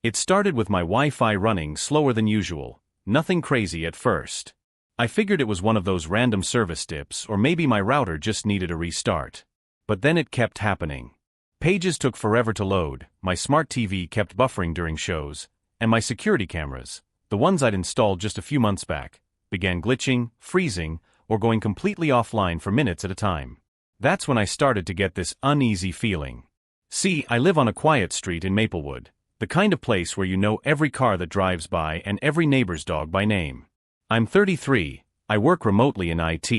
It started with my Wi-Fi running slower than usual, nothing crazy at first. I figured it was one of those random service dips or maybe my router just needed a restart. But then it kept happening. Pages took forever to load, my smart TV kept buffering during shows, and my security cameras, the ones I'd installed just a few months back, began glitching, freezing, or going completely offline for minutes at a time. That's when I started to get this uneasy feeling. See, I live on a quiet street in Maplewood, the kind of place where you know every car that drives by and every neighbor's dog by name. I'm 33, I work remotely in IT,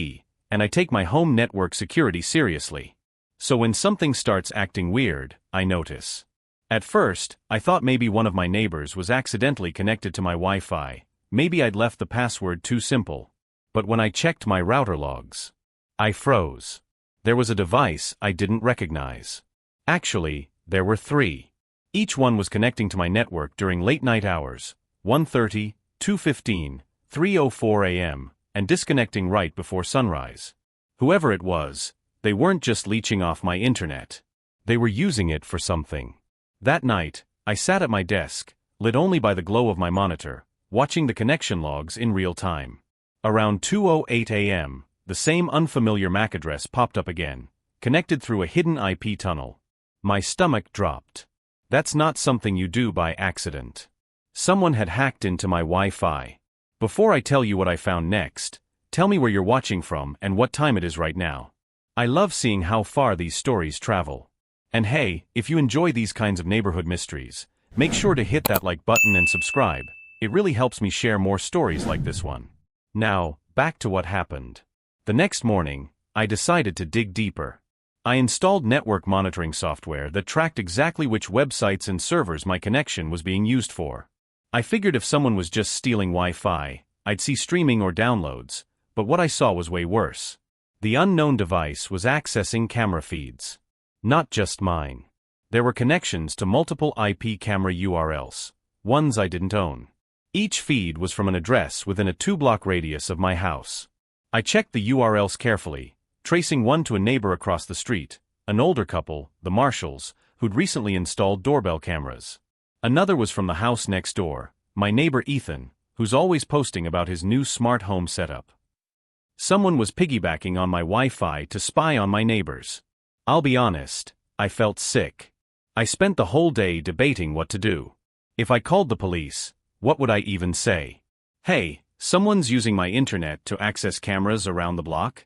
and I take my home network security seriously. So when something starts acting weird, I notice. At first, I thought maybe one of my neighbors was accidentally connected to my Wi-Fi, maybe I'd left the password too simple. But when I checked my router logs, I froze. There was a device I didn't recognize. Actually, there were 3. Each one was connecting to my network during late-night hours, 1:30, 2:15, 3:04 a.m., and disconnecting right before sunrise. Whoever it was, they weren't just leeching off my internet. They were using it for something. That night, I sat at my desk, lit only by the glow of my monitor, watching the connection logs in real time. Around 2:08 a.m., the same unfamiliar MAC address popped up again, connected through a hidden IP tunnel. My stomach dropped. That's not something you do by accident. Someone had hacked into my Wi-Fi. Before I tell you what I found next, tell me where you're watching from and what time it is right now. I love seeing how far these stories travel. And hey, if you enjoy these kinds of neighborhood mysteries, make sure to hit that like button and subscribe. It really helps me share more stories like this one. Now, back to what happened. The next morning, I decided to dig deeper. I installed network monitoring software that tracked exactly which websites and servers my connection was being used for. I figured if someone was just stealing Wi-Fi, I'd see streaming or downloads, but what I saw was way worse. The unknown device was accessing camera feeds. Not just mine. There were connections to multiple IP camera URLs, ones I didn't own. Each feed was from an address within a 2-block radius of my house. I checked the URLs carefully, tracing one to a neighbor across the street, an older couple, the Marshalls, who'd recently installed doorbell cameras. Another was from the house next door, my neighbor Ethan, who's always posting about his new smart home setup. Someone was piggybacking on my Wi-Fi to spy on my neighbors. I'll be honest, I felt sick. I spent the whole day debating what to do. If I called the police, what would I even say? Hey, someone's using my internet to access cameras around the block?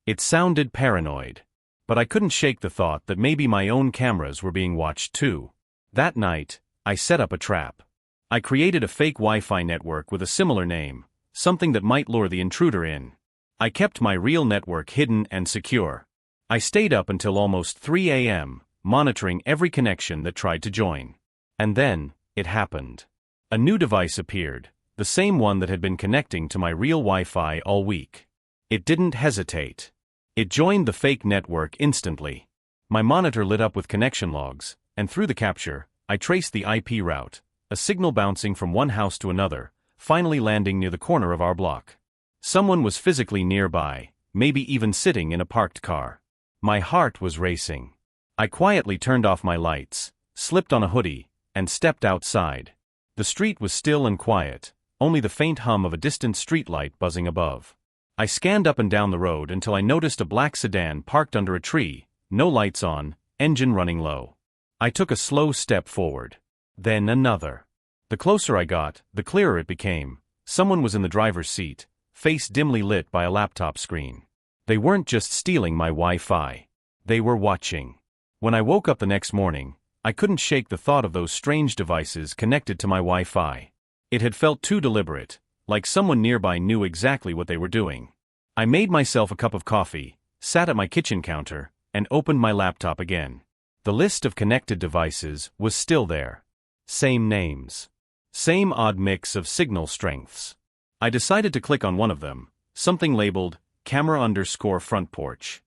It sounded paranoid. But I couldn't shake the thought that maybe my own cameras were being watched too. That night, I set up a trap. I created a fake Wi-Fi network with a similar name, something that might lure the intruder in. I kept my real network hidden and secure. I stayed up until almost 3 a.m., monitoring every connection that tried to join. And then, it happened. A new device appeared, the same one that had been connecting to my real Wi-Fi all week. It didn't hesitate. It joined the fake network instantly. My monitor lit up with connection logs, and through the capture, I traced the IP route, a signal bouncing from one house to another, finally landing near the corner of our block. Someone was physically nearby, maybe even sitting in a parked car. My heart was racing. I quietly turned off my lights, slipped on a hoodie, and stepped outside. The street was still and quiet, only the faint hum of a distant streetlight buzzing above. I scanned up and down the road until I noticed a black sedan parked under a tree, no lights on, engine running low. I took a slow step forward. Then another. The closer I got, the clearer it became. Someone was in the driver's seat, face dimly lit by a laptop screen. They weren't just stealing my Wi-Fi. They were watching. When I woke up the next morning, I couldn't shake the thought of those strange devices connected to my Wi-Fi. It had felt too deliberate, like someone nearby knew exactly what they were doing. I made myself a cup of coffee, sat at my kitchen counter, and opened my laptop again. The list of connected devices was still there. Same names. Same odd mix of signal strengths. I decided to click on one of them, something labeled camera_front porch.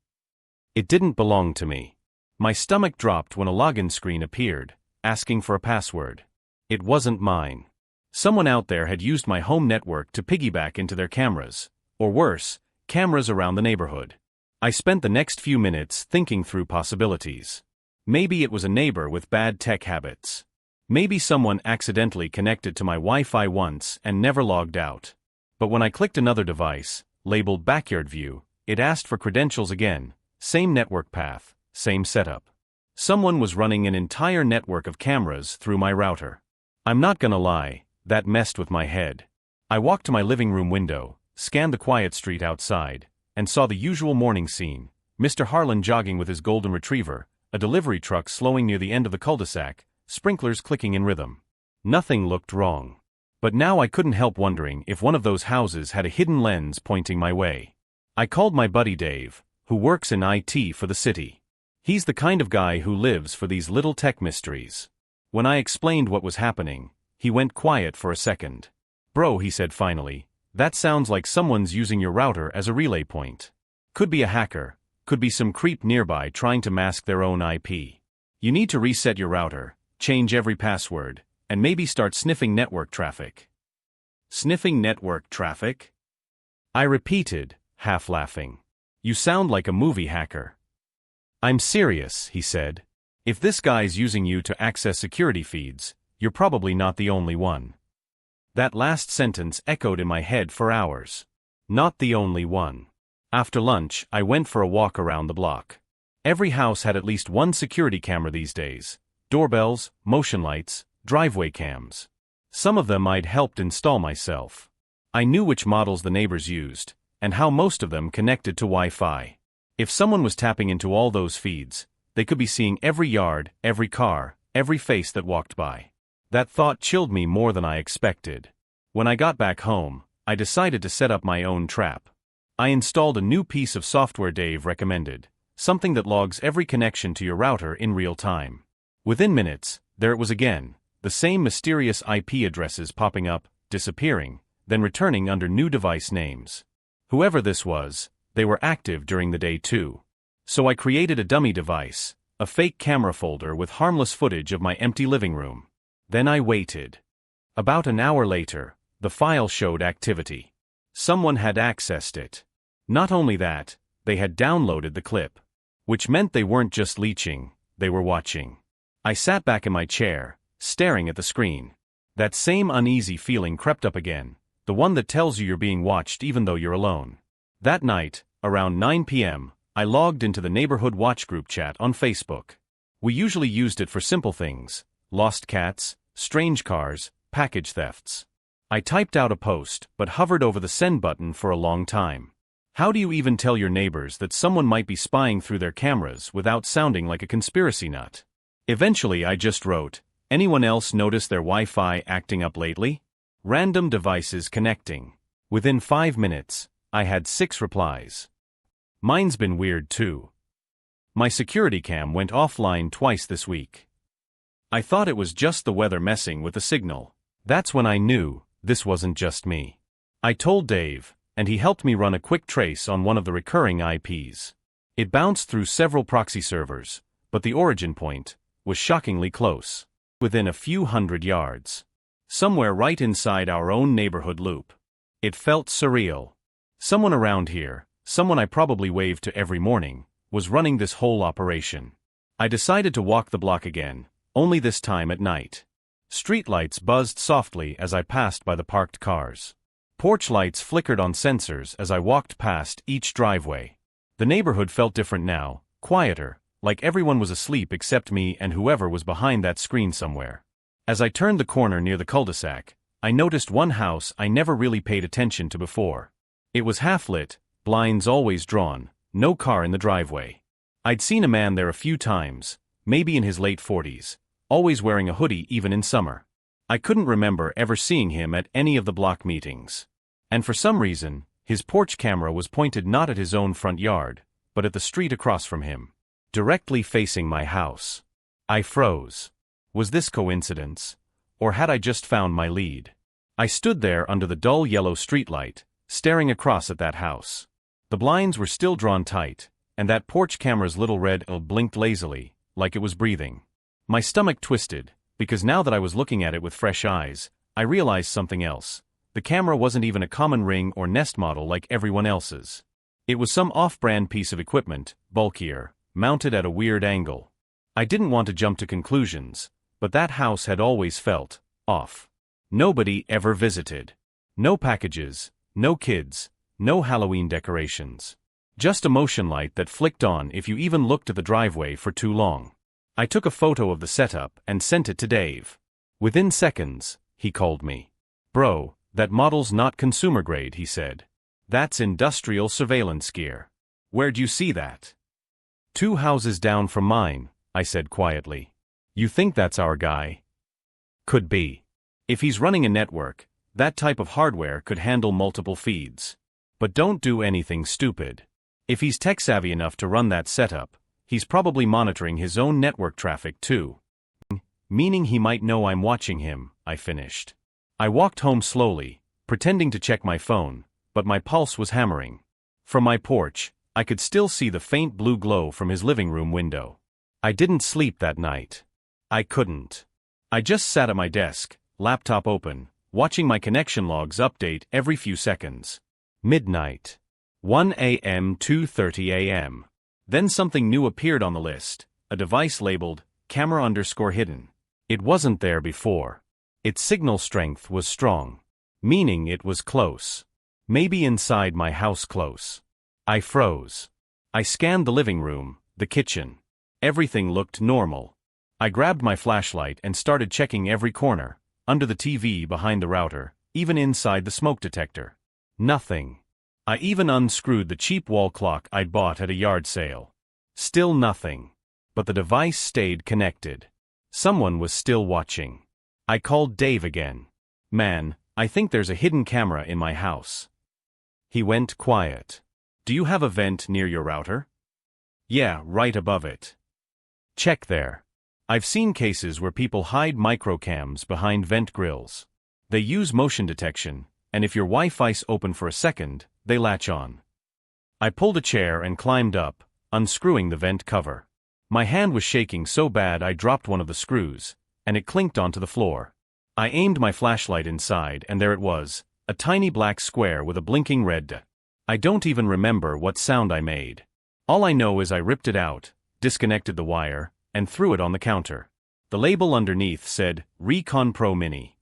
It didn't belong to me. My stomach dropped when a login screen appeared, asking for a password. It wasn't mine. Someone out there had used my home network to piggyback into their cameras, or worse, cameras around the neighborhood. I spent the next few minutes thinking through possibilities. Maybe it was a neighbor with bad tech habits. Maybe someone accidentally connected to my Wi-Fi once and never logged out. But when I clicked another device, labeled Backyard View, it asked for credentials again, same network path, same setup. Someone was running an entire network of cameras through my router. I'm not gonna lie, that messed with my head. I walked to my living room window, scanned the quiet street outside, and saw the usual morning scene: Mr. Harlan jogging with his golden retriever, a delivery truck slowing near the end of the cul-de-sac, sprinklers clicking in rhythm. Nothing looked wrong. But now I couldn't help wondering if one of those houses had a hidden lens pointing my way. I called my buddy Dave, who works in IT for the city. He's the kind of guy who lives for these little tech mysteries. When I explained what was happening, he went quiet for a second. "Bro," he said finally, "that sounds like someone's using your router as a relay point. Could be a hacker, could be some creep nearby trying to mask their own IP. You need to reset your router, change every password, and maybe start sniffing network traffic." Sniffing network traffic? I repeated, half laughing. "You sound like a movie hacker." "I'm serious," he said. "If this guy's using you to access security feeds, you're probably not the only one." That last sentence echoed in my head for hours. Not the only one. After lunch, I went for a walk around the block. Every house had at least one security camera these days: doorbells, motion lights, driveway cams. Some of them I'd helped install myself. I knew which models the neighbors used, and how most of them connected to Wi-Fi. If someone was tapping into all those feeds, they could be seeing every yard, every car, every face that walked by. That thought chilled me more than I expected. When I got back home, I decided to set up my own trap. I installed a new piece of software Dave recommended, something that logs every connection to your router in real time. Within minutes, there it was again, the same mysterious IP addresses popping up, disappearing, then returning under new device names. Whoever this was, they were active during the day too. So I created a dummy device, a fake camera folder with harmless footage of my empty living room. Then I waited. About an hour later, the file showed activity. Someone had accessed it. Not only that, they had downloaded the clip. Which meant they weren't just leeching, they were watching. I sat back in my chair, staring at the screen. That same uneasy feeling crept up again, the one that tells you you're being watched even though you're alone. That night, around 9 p.m., I logged into the neighborhood watch group chat on Facebook. We usually used it for simple things: lost cats, strange cars, package thefts. I typed out a post, but hovered over the send button for a long time. How do you even tell your neighbors that someone might be spying through their cameras without sounding like a conspiracy nut? Eventually I just wrote, "Anyone else notice their Wi-Fi acting up lately? Random devices connecting." Within 5 minutes, I had 6 replies. Mine's been weird too. My security cam went offline twice this week. I thought it was just the weather messing with the signal. That's when I knew this wasn't just me. I told Dave, and he helped me run a quick trace on one of the recurring IPs. It bounced through several proxy servers, but the origin point was shockingly close, within a few hundred yards. Somewhere right inside our own neighborhood loop. It felt surreal. Someone around here, someone I probably waved to every morning, was running this whole operation. I decided to walk the block again, only this time at night. Streetlights buzzed softly as I passed by the parked cars. Porch lights flickered on sensors as I walked past each driveway. The neighborhood felt different now, quieter, like everyone was asleep except me and whoever was behind that screen somewhere. As I turned the corner near the cul-de-sac, I noticed one house I never really paid attention to before. It was half-lit, blinds always drawn, no car in the driveway. I'd seen a man there a few times, maybe in his late 40s, always wearing a hoodie even in summer. I couldn't remember ever seeing him at any of the block meetings. And for some reason, his porch camera was pointed not at his own front yard, but at the street across from him, directly facing my house. I froze. Was this coincidence? Or had I just found my lead? I stood there under the dull yellow streetlight, staring across at that house. The blinds were still drawn tight, and that porch camera's little red L blinked lazily, like it was breathing. My stomach twisted, because now that I was looking at it with fresh eyes, I realized something else. The camera wasn't even a common Ring or Nest model like everyone else's. It was some off-brand piece of equipment, bulkier, mounted at a weird angle. I didn't want to jump to conclusions, But that house had always felt off. Nobody ever visited. No packages, no kids, no Halloween decorations. Just a motion light that flicked on if you even looked at the driveway for too long. I took a photo of the setup and sent it to Dave. Within seconds, he called me. "Bro, that model's not consumer grade," he said. "That's industrial surveillance gear. Where'd you see that?" "2 houses down from mine," I said quietly. "You think that's our guy?" "Could be. If he's running a network, that type of hardware could handle multiple feeds. But don't do anything stupid. If he's tech-savvy enough to run that setup, he's probably monitoring his own network traffic too. Meaning he might know I'm watching him," I finished. I walked home slowly, pretending to check my phone, but my pulse was hammering. From my porch, I could still see the faint blue glow from his living room window. I didn't sleep that night. I couldn't. I just sat at my desk, laptop open, watching my connection logs update every few seconds. Midnight. 1 a.m. 2:30 a.m. Then something new appeared on the list, a device labeled camera_hidden. It wasn't there before. Its signal strength was strong, meaning it was close. Maybe inside my house close. I froze. I scanned the living room, the kitchen. Everything looked normal. I grabbed my flashlight and started checking every corner, under the TV, behind the router, even inside the smoke detector. Nothing. I even unscrewed the cheap wall clock I'd bought at a yard sale. Still nothing. But the device stayed connected. Someone was still watching. I called Dave again. "Man, I think there's a hidden camera in my house." He went quiet. "Do you have a vent near your router?" "Yeah, right above it." "Check there. I've seen cases where people hide microcams behind vent grills. They use motion detection, and if your Wi-Fi's open for a second, they latch on." I pulled a chair and climbed up, unscrewing the vent cover. My hand was shaking so bad I dropped one of the screws, and it clinked onto the floor. I aimed my flashlight inside and there it was, a tiny black square with a blinking red D. I don't even remember what sound I made. All I know is I ripped it out, disconnected the wire, and threw it on the counter. The label underneath said, Recon Pro Mini.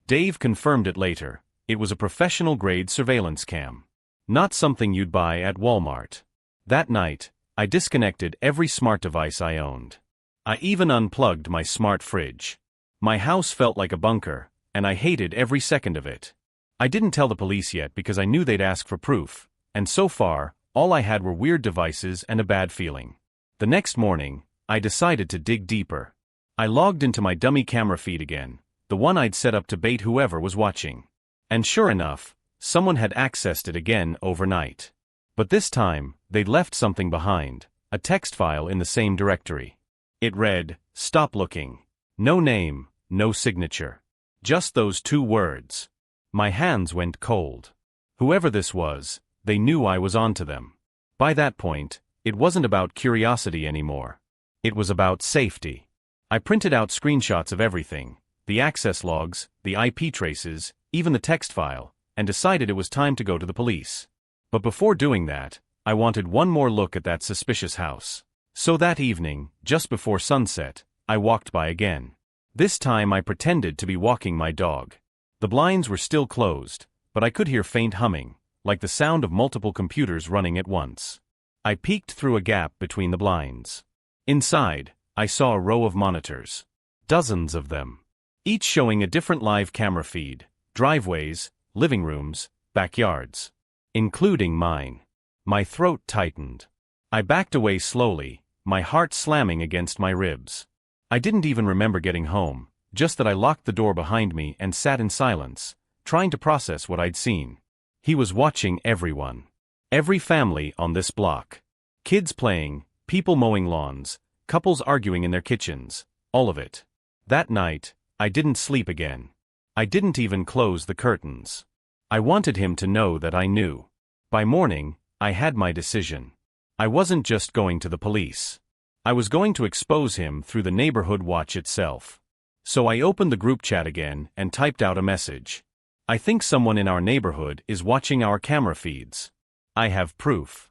Dave confirmed it later. It was a professional-grade surveillance cam. Not something you'd buy at Walmart. That night, I disconnected every smart device I owned. I even unplugged my smart fridge. My house felt like a bunker, and I hated every second of it. I didn't tell the police yet because I knew they'd ask for proof, and so far, all I had were weird devices and a bad feeling. The next morning, I decided to dig deeper. I logged into my dummy camera feed again, the one I'd set up to bait whoever was watching. And sure enough, someone had accessed it again overnight. But this time, they'd left something behind, a text file in the same directory. It read, "Stop looking." No name, no signature. Just those 2 words. My hands went cold. Whoever this was, they knew I was onto them. By that point, it wasn't about curiosity anymore. It was about safety. I printed out screenshots of everything, the access logs, the IP traces, even the text file, and decided it was time to go to the police. But before doing that, I wanted one more look at that suspicious house. So that evening, just before sunset, I walked by again. This time I pretended to be walking my dog. The blinds were still closed, but I could hear faint humming, like the sound of multiple computers running at once. I peeked through a gap between the blinds. Inside, I saw a row of monitors. Dozens of them. Each showing a different live camera feed, driveways, living rooms, backyards. Including mine. My throat tightened. I backed away slowly, my heart slamming against my ribs. I didn't even remember getting home, just that I locked the door behind me and sat in silence, trying to process what I'd seen. He was watching everyone. Every family on this block. Kids playing, people mowing lawns, couples arguing in their kitchens, all of it. That night, I didn't sleep again. I didn't even close the curtains. I wanted him to know that I knew. By morning, I had my decision. I wasn't just going to the police. I was going to expose him through the neighborhood watch itself. So I opened the group chat again and typed out a message. "I think someone in our neighborhood is watching our camera feeds. I have proof."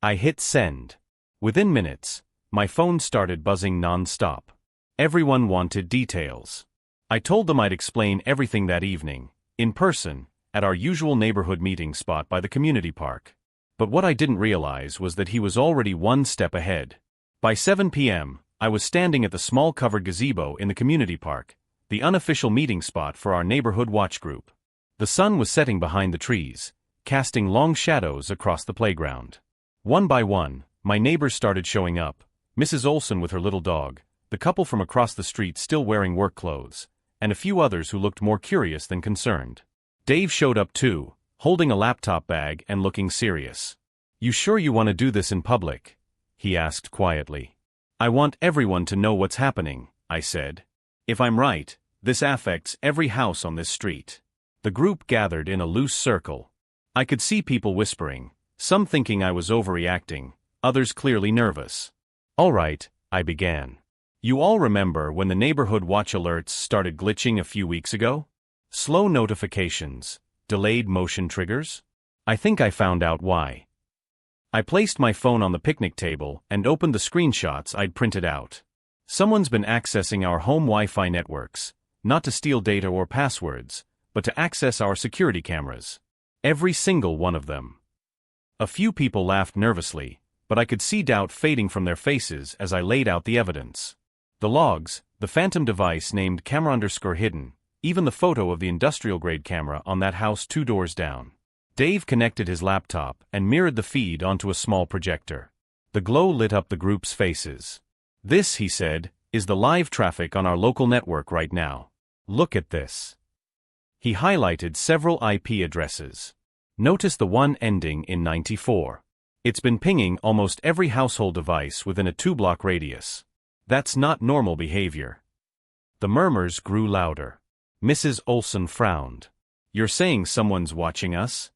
I hit send. Within minutes, my phone started buzzing non-stop. Everyone wanted details. I told them I'd explain everything that evening, in person, at our usual neighborhood meeting spot by the community park. But what I didn't realize was that he was already one step ahead. By 7 p.m., I was standing at the small covered gazebo in the community park, the unofficial meeting spot for our neighborhood watch group. The sun was setting behind the trees, casting long shadows across the playground. One by one, my neighbors started showing up, Mrs. Olson with her little dog, the couple from across the street still wearing work clothes, and a few others who looked more curious than concerned. Dave showed up too, holding a laptop bag and looking serious. "You sure you want to do this in public?" he asked quietly. "I want everyone to know what's happening," I said. "If I'm right, this affects every house on this street." The group gathered in a loose circle. I could see people whispering, some thinking I was overreacting, others clearly nervous. "All right," I began. "You all remember when the neighborhood watch alerts started glitching a few weeks ago? Slow notifications, delayed motion triggers? I think I found out why." I placed my phone on the picnic table and opened the screenshots I'd printed out. Someone's been accessing our home Wi-Fi networks, not to steal data or passwords, but to access our security cameras. Every single one of them. A few people laughed nervously, but I could see doubt fading from their faces as I laid out the evidence. The logs, the phantom device named camera_hidden, even the photo of the industrial-grade camera on that house 2 doors down. Dave connected his laptop and mirrored the feed onto a small projector. The glow lit up the group's faces. "This," he said, "is the live traffic on our local network right now. Look at this." He highlighted several IP addresses. Notice the one ending in 94. It's been pinging almost every household device within a 2-block radius. That's not normal behavior. The murmurs grew louder. Mrs. Olson frowned. "You're saying someone's watching us?"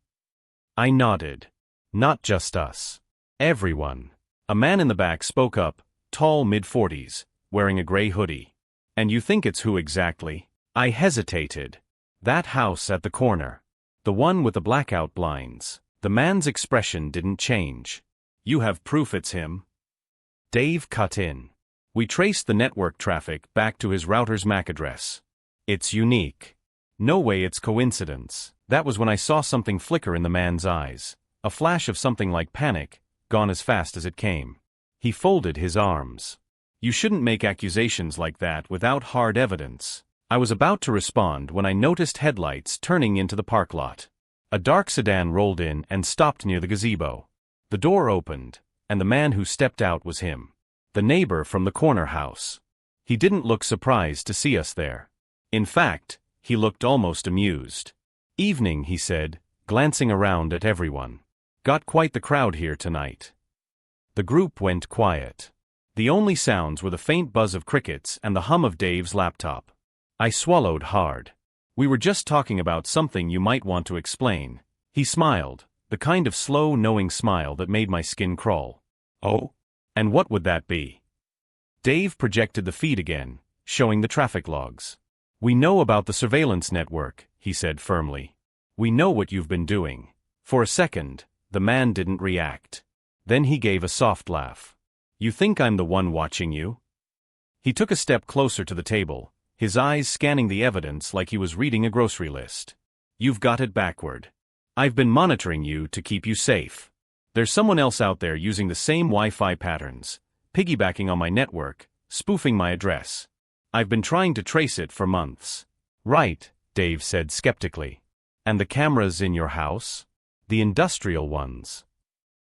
I nodded. "Not just us. Everyone." A man in the back spoke up, tall, mid-40s, wearing a gray hoodie. "And you think it's who exactly?" I hesitated. "That house at the corner. The one with the blackout blinds." The man's expression didn't change. "You have proof it's him?" Dave cut in. "We traced the network traffic back to his router's MAC address. It's unique. No way it's coincidence." That was when I saw something flicker in the man's eyes. A flash of something like panic, gone as fast as it came. He folded his arms. "You shouldn't make accusations like that without hard evidence." I was about to respond when I noticed headlights turning into the park lot. A dark sedan rolled in and stopped near the gazebo. The door opened, and the man who stepped out was him. The neighbor from the corner house. He didn't look surprised to see us there. In fact, he looked almost amused. "Evening," he said, glancing around at everyone. "Got quite the crowd here tonight." The group went quiet. The only sounds were the faint buzz of crickets and the hum of Dave's laptop. I swallowed hard. "We were just talking about something you might want to explain." He smiled, the kind of slow, knowing smile that made my skin crawl. "Oh? And what would that be?" Dave projected the feed again, showing the traffic logs. "We know about the surveillance network," he said firmly. "We know what you've been doing." For a second, the man didn't react. Then he gave a soft laugh. "You think I'm the one watching you?" He took a step closer to the table, his eyes scanning the evidence like he was reading a grocery list. "You've got it backward. I've been monitoring you to keep you safe. There's someone else out there using the same Wi-Fi patterns, piggybacking on my network, spoofing my address. I've been trying to trace it for months." "Right," Dave said skeptically. "And the cameras in your house? The industrial ones?"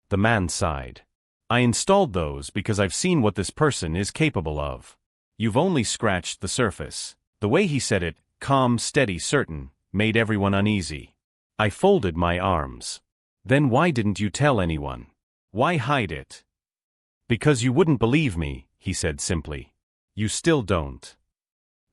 The man sighed. "I installed those because I've seen what this person is capable of." "You've only scratched the surface." The way he said it, calm, steady, certain, made everyone uneasy. I folded my arms. "Then why didn't you tell anyone? Why hide it?" "Because you wouldn't believe me," he said simply. "You still don't."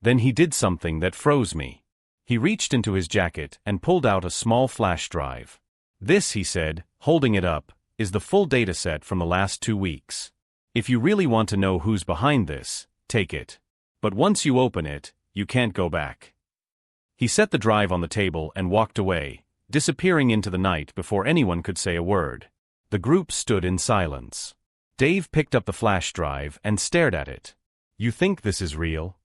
Then he did something that froze me. He reached into his jacket and pulled out a small flash drive. "This," he said, holding it up, "is the full dataset from the last 2 weeks. If you really want to know who's behind this, take it. But once you open it, you can't go back." He set the drive on the table and walked away, disappearing into the night before anyone could say a word. The group stood in silence. Dave picked up the flash drive and stared at it. You think this is real?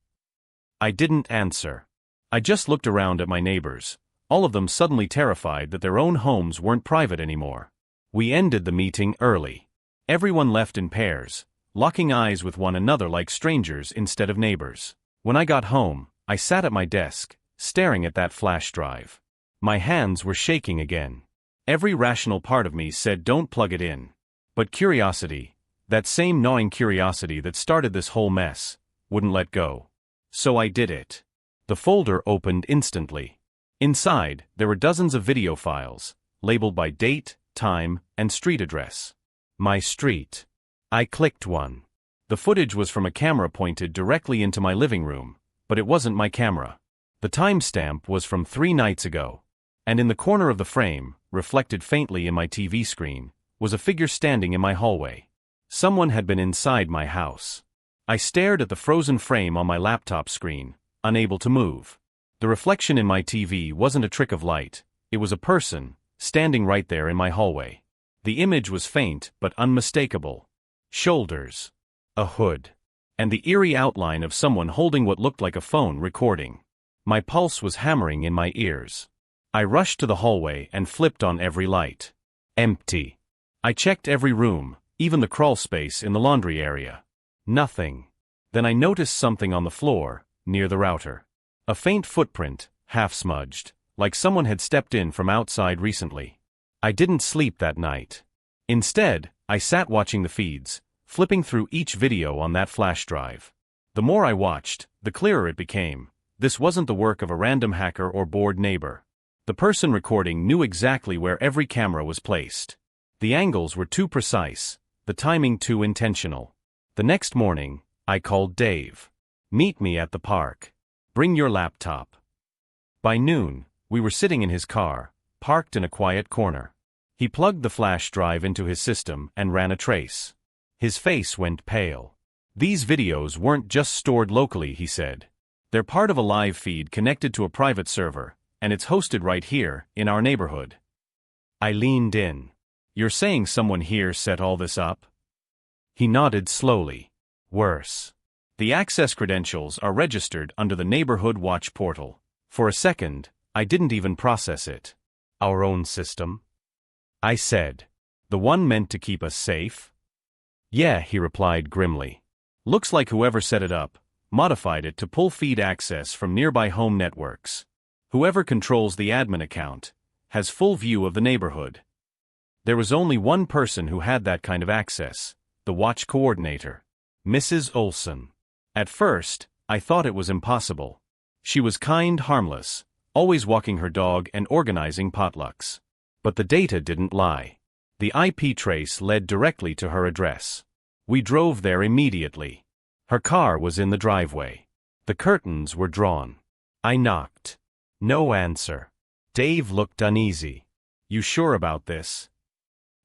I didn't answer. I just looked around at my neighbors, all of them suddenly terrified that their own homes weren't private anymore. We ended the meeting early. Everyone left in pairs, locking eyes with one another like strangers instead of neighbors. When I got home, I sat at my desk, staring at that flash drive. My hands were shaking again. Every rational part of me said don't plug it in. But curiosity, that same gnawing curiosity that started this whole mess, wouldn't let go. So I did it. The folder opened instantly. Inside, there were dozens of video files, labeled by date, time, and street address. My street. I clicked one. The footage was from a camera pointed directly into my living room, but it wasn't my camera. The timestamp was from 3 nights ago. And in the corner of the frame, reflected faintly in my TV screen, was a figure standing in my hallway. Someone had been inside my house. I stared at the frozen frame on my laptop screen, unable to move. The reflection in my TV wasn't a trick of light, it was a person, standing right there in my hallway. The image was faint but unmistakable. Shoulders. A hood. And the eerie outline of someone holding what looked like a phone recording. My pulse was hammering in my ears. I rushed to the hallway and flipped on every light. Empty. I checked every room, even the crawl space in the laundry area. Nothing. Then I noticed something on the floor, near the router. A faint footprint, half smudged, like someone had stepped in from outside recently. I didn't sleep that night. Instead, I sat watching the feeds, flipping through each video on that flash drive. The more I watched, the clearer it became. This wasn't the work of a random hacker or bored neighbor. The person recording knew exactly where every camera was placed. The angles were too precise, the timing too intentional. The next morning, I called Dave. Meet me at the park. Bring your laptop. By noon, we were sitting in his car, parked in a quiet corner. He plugged the flash drive into his system and ran a trace. His face went pale. These videos weren't just stored locally, he said. They're part of a live feed connected to a private server, and it's hosted right here, in our neighborhood. I leaned in. You're saying someone here set all this up? He nodded slowly. Worse. The access credentials are registered under the Neighborhood Watch portal. For a second, I didn't even process it. Our own system? I said. The one meant to keep us safe? Yeah, he replied grimly. Looks like whoever set it up modified it to pull feed access from nearby home networks. Whoever controls the admin account has full view of the neighborhood. There was only one person who had that kind of access, the watch coordinator, Mrs. Olson. At first, I thought it was impossible. She was kind, harmless, always walking her dog and organizing potlucks. But the data didn't lie. The IP trace led directly to her address. We drove there immediately. Her car was in the driveway. The curtains were drawn. I knocked. No answer. Dave looked uneasy. You sure about this?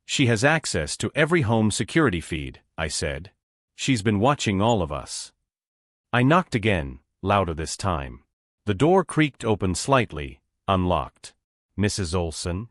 She has access to every home security feed, I said. She's been watching all of us. I knocked again, louder this time. The door creaked open slightly, unlocked. Mrs. Olson?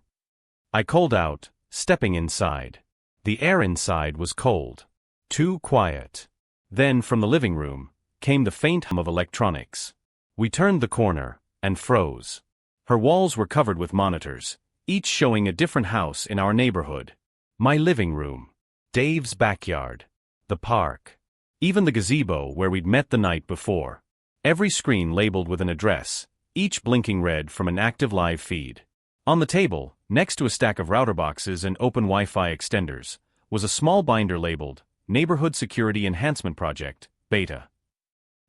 I called out, stepping inside. The air inside was cold. Too quiet. Then, from the living room, came the faint hum of electronics. We turned the corner, and froze. Her walls were covered with monitors, each showing a different house in our neighborhood. My living room. Dave's backyard. The park. Even the gazebo where we'd met the night before. Every screen labeled with an address, each blinking red from an active live feed. On the table, next to a stack of router boxes and open Wi-Fi extenders, was a small binder labeled Neighborhood Security Enhancement Project, Beta.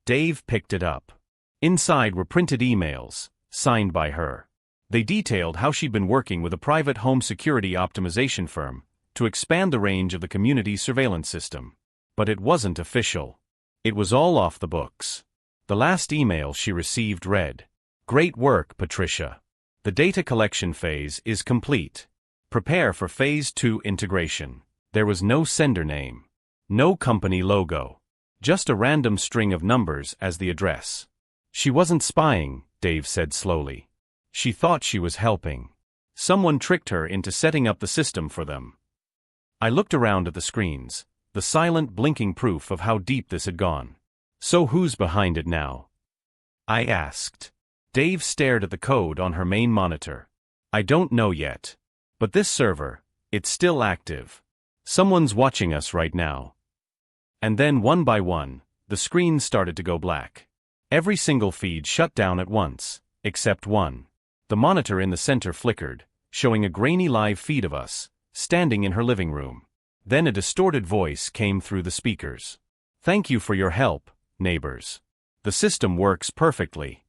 Dave picked it up. Inside were printed emails, signed by her. They detailed how she'd been working with a private home security optimization firm to expand the range of the community's surveillance system. But it wasn't official. It was all off the books. The last email she received read, "Great work, Patricia. The data collection phase is complete. Prepare for Phase 2 integration." There was no sender name. No company logo. Just a random string of numbers as the address. She wasn't spying, Dave said slowly. She thought she was helping. Someone tricked her into setting up the system for them. I looked around at the screens, the silent blinking proof of how deep this had gone. So who's behind it now? I asked. Dave stared at the code on her main monitor. I don't know yet. But this server, it's still active. Someone's watching us right now. And then one by one, the screens started to go black. Every single feed shut down at once, except one. The monitor in the center flickered, showing a grainy live feed of us, standing in her living room. Then a distorted voice came through the speakers. Thank you for your help, neighbors. The system works perfectly.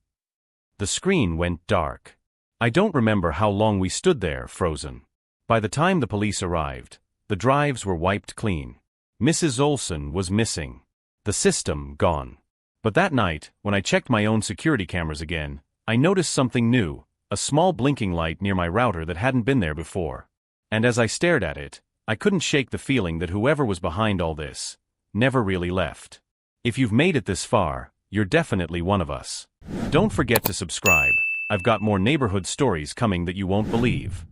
The screen went dark. I don't remember how long we stood there, frozen. By the time the police arrived, the drives were wiped clean. Mrs. Olson was missing. The system gone. But that night, when I checked my own security cameras again, I noticed something new, a small blinking light near my router that hadn't been there before. And as I stared at it, I couldn't shake the feeling that whoever was behind all this never really left. If you've made it this far, you're definitely one of us. Don't forget to subscribe. I've got more neighborhood stories coming that you won't believe.